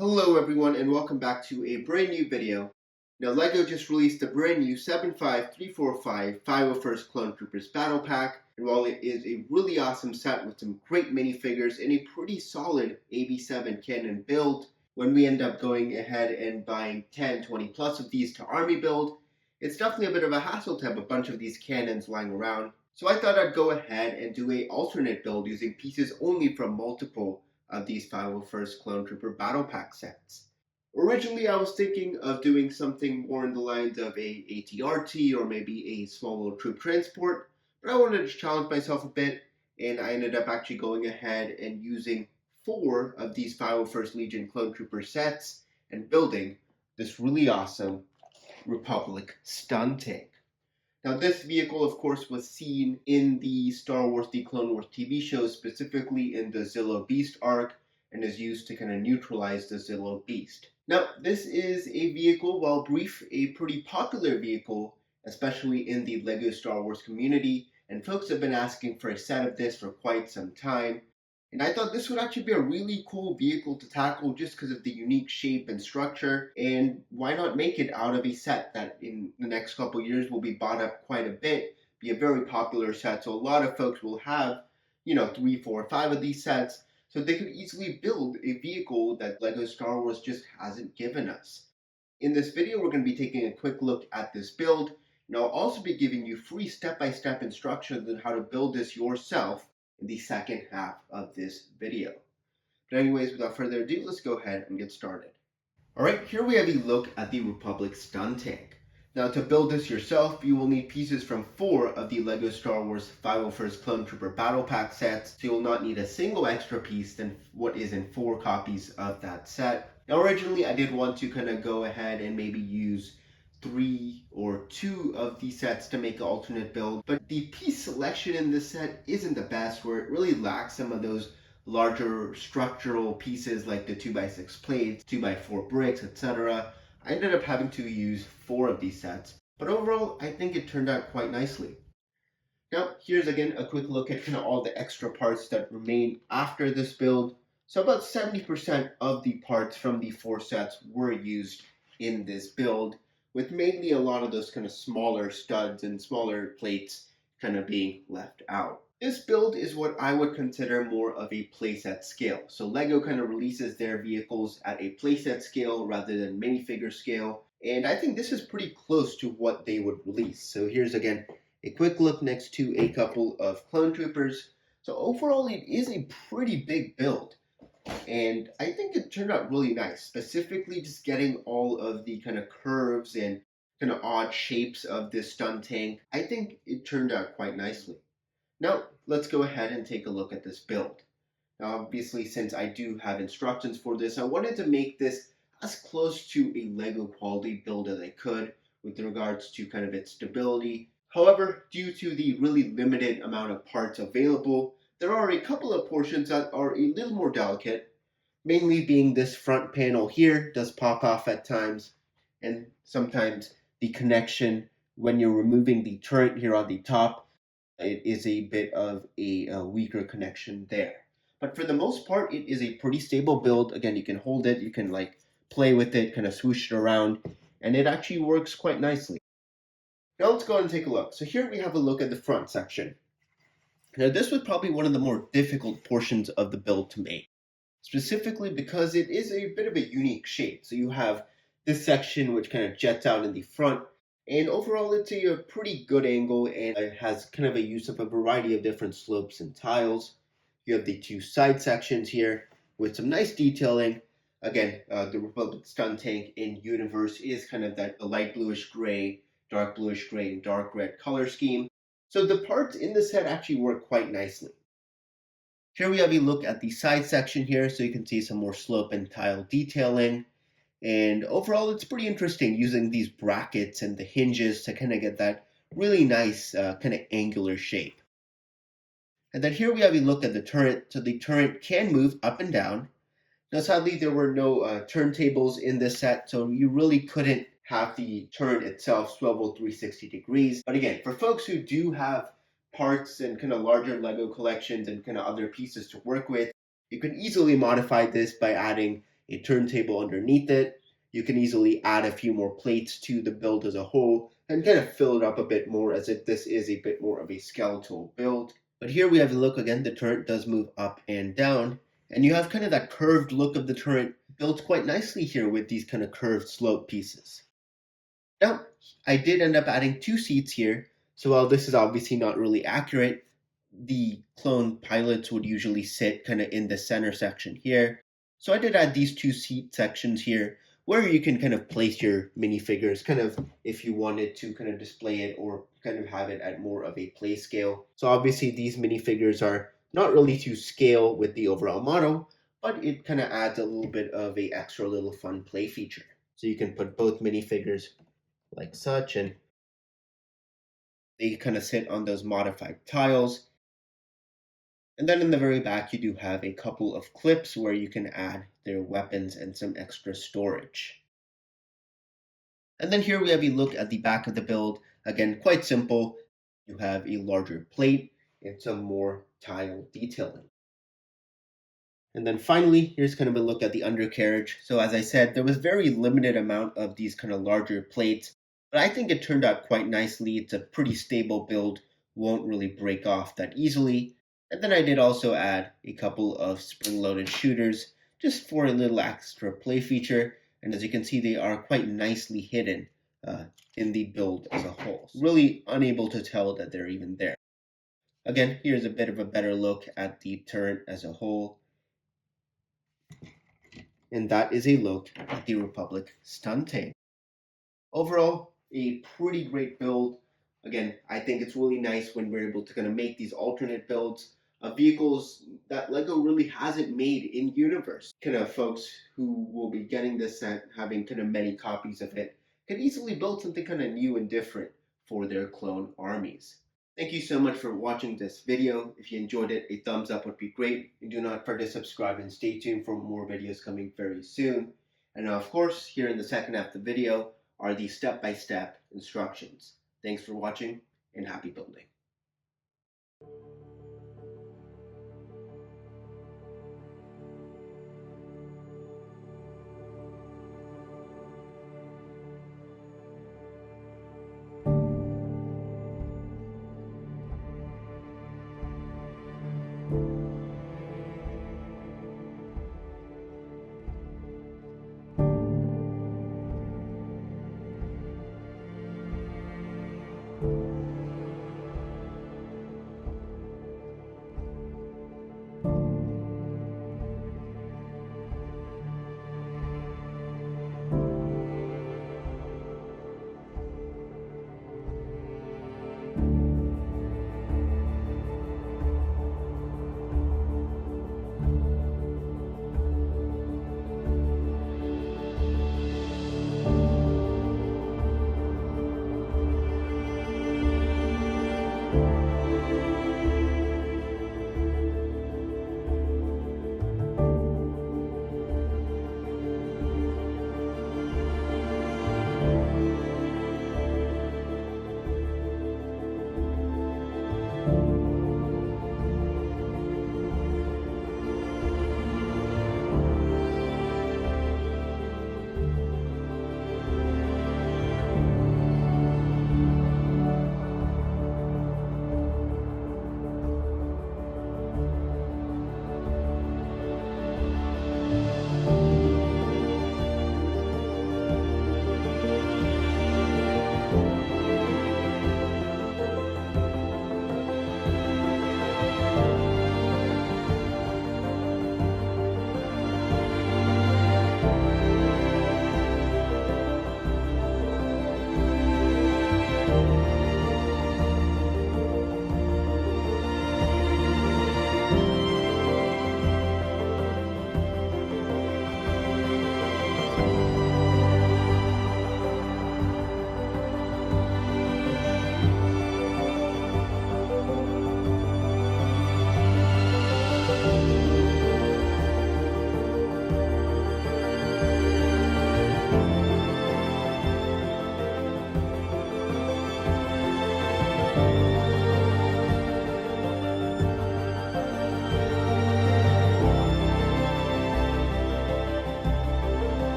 Hello everyone and welcome back to a brand new video. Now LEGO just released a brand new 75345 501st Clone Troopers Battle Pack, and while it is a really awesome set with some great minifigures and a pretty solid AB7 cannon build, when we end up going ahead and buying 10, 20 plus of these to army build, it's definitely a bit of a hassle to have a bunch of these cannons lying around. So I thought I'd go ahead and do a alternate build using pieces only from multiple of these 501st Clone Trooper Battle Pack sets. Originally, I was thinking of doing something more in the lines of a ATRT or maybe a small little troop transport, but I wanted to challenge myself a bit, and I ended up actually going ahead and using 4 of these 501st Legion Clone Trooper sets and building this really awesome Republic stun tank. Now, this vehicle, of course, was seen in the Star Wars The Clone Wars TV show, specifically in the Zillo Beast arc, and is used to kind of neutralize the Zillo Beast. Now, this is a vehicle, while brief, a pretty popular vehicle, especially in the LEGO Star Wars community, and folks have been asking for a set of this for quite some time. And I thought this would actually be a really cool vehicle to tackle just because of the unique shape and structure, and why not make it out of a set that in the next couple years will be bought up quite a bit, be a very popular set, so a lot of folks will have, 3, 4, 5 of these sets, so they could easily build a vehicle that LEGO Star Wars just hasn't given us. In this video, we're going to be taking a quick look at this build, and I'll also be giving you free step-by-step instructions on how to build this yourself in the second half of this video. But anyways, without further ado, let's go ahead and get started. Alright, here we have a look at the Republic stun tank. Now, to build this yourself, you will need pieces from 4 of the LEGO Star Wars 501st Clone Trooper Battle Pack sets, so you will not need a single extra piece than what is in 4 copies of that set. Now, originally I did want to kind of go ahead and maybe use 3 or 2 of these sets to make an alternate build, but the piece selection in this set isn't the best, where it really lacks some of those larger structural pieces like the 2x6 plates, 2x4 bricks, etc. I ended up having to use 4 of these sets, but overall I think it turned out quite nicely. Now, here's again a quick look at kind of all the extra parts that remain after this build. So about 70% of the parts from the 4 sets were used in this build, with mainly a lot of those kind of smaller studs and smaller plates kind of being left out. This build is what I would consider more of a playset scale. So LEGO kind of releases their vehicles at a playset scale rather than minifigure scale, and I think this is pretty close to what they would release. So here's again a quick look next to a couple of clone troopers. So overall it is a pretty big build, and I think it turned out really nice, specifically just getting all of the kind of curves and kind of odd shapes of this stun tank. I think it turned out quite nicely. Now, let's go ahead and take a look at this build. Now, obviously, since I do have instructions for this, I wanted to make this as close to a LEGO quality build as I could with regards to kind of its stability. However, due to the really limited amount of parts available, there are a couple of portions that are a little more delicate, mainly being this front panel here does pop off at times, and sometimes the connection when you're removing the turret here on the top, it is a bit of a weaker connection there. But for the most part, it is a pretty stable build. Again, you can hold it, you can like play with it, kind of swoosh it around, and it actually works quite nicely. Now let's go ahead and take a look. So here we have a look at the front section. Now this was probably one of the more difficult portions of the build to make, specifically because it is a bit of a unique shape. So you have this section which kind of jets out in the front, and overall it's a pretty good angle, and it has kind of a use of a variety of different slopes and tiles. You have the 2 side sections here with some nice detailing. Again, the Republic stun tank in universe is kind of that light bluish gray, dark bluish gray, and dark red color scheme. So the parts in the set actually work quite nicely. Here we have a look at the side section here, so you can see some more slope and tile detailing. And overall, it's pretty interesting using these brackets and the hinges to kind of get that really nice kind of angular shape. And then here we have a look at the turret. So the turret can move up and down. Now, sadly, there were no turntables in this set, so you really couldn't have the turret itself swivel 360 degrees. But again, for folks who do have parts and kind of larger LEGO collections and kind of other pieces to work with, you can easily modify this by adding a turntable underneath it. You can easily add a few more plates to the build as a whole and kind of fill it up a bit more, as if this is a bit more of a skeletal build. But here we have a look again, the turret does move up and down, and you have kind of that curved look of the turret built quite nicely here with these kind of curved slope pieces. Now, I did end up adding 2 seats here, so while this is obviously not really accurate, the clone pilots would usually sit kind of in the center section here. So I did add these 2 seat sections here where you can kind of place your minifigures, kind of if you wanted to kind of display it or kind of have it at more of a play scale. So obviously these minifigures are not really to scale with the overall model, but it kind of adds a little bit of a extra little fun play feature. So you can put both minifigures like such, and they kind of sit on those modified tiles. And then in the very back, you do have a couple of clips where you can add their weapons and some extra storage. And then here we have a look at the back of the build. Again, quite simple. You have a larger plate and some more tile detailing. And then finally, here's kind of a look at the undercarriage. So as I said, there was very limited amount of these kind of larger plates, but I think it turned out quite nicely. It's a pretty stable build, won't really break off that easily. And then I did also add a couple of spring-loaded shooters just for a little extra play feature. And as you can see, they are quite nicely hidden in the build as a whole. Really unable to tell that they're even there. Again, here's a bit of a better look at the turret as a whole. And that is a look at the Republic stun tank. Overall, a pretty great build. Again, I think it's really nice when we're able to kind of make these alternate builds of vehicles that LEGO really hasn't made in universe. Kind of folks who will be getting this set, having kind of many copies of it, can easily build something kind of new and different for their clone armies. Thank you so much for watching this video. If you enjoyed it, a thumbs up would be great. And do not forget to subscribe and stay tuned for more videos coming very soon. And now, of course, here in the second half of the video are the step-by-step instructions. Thanks for watching and happy building.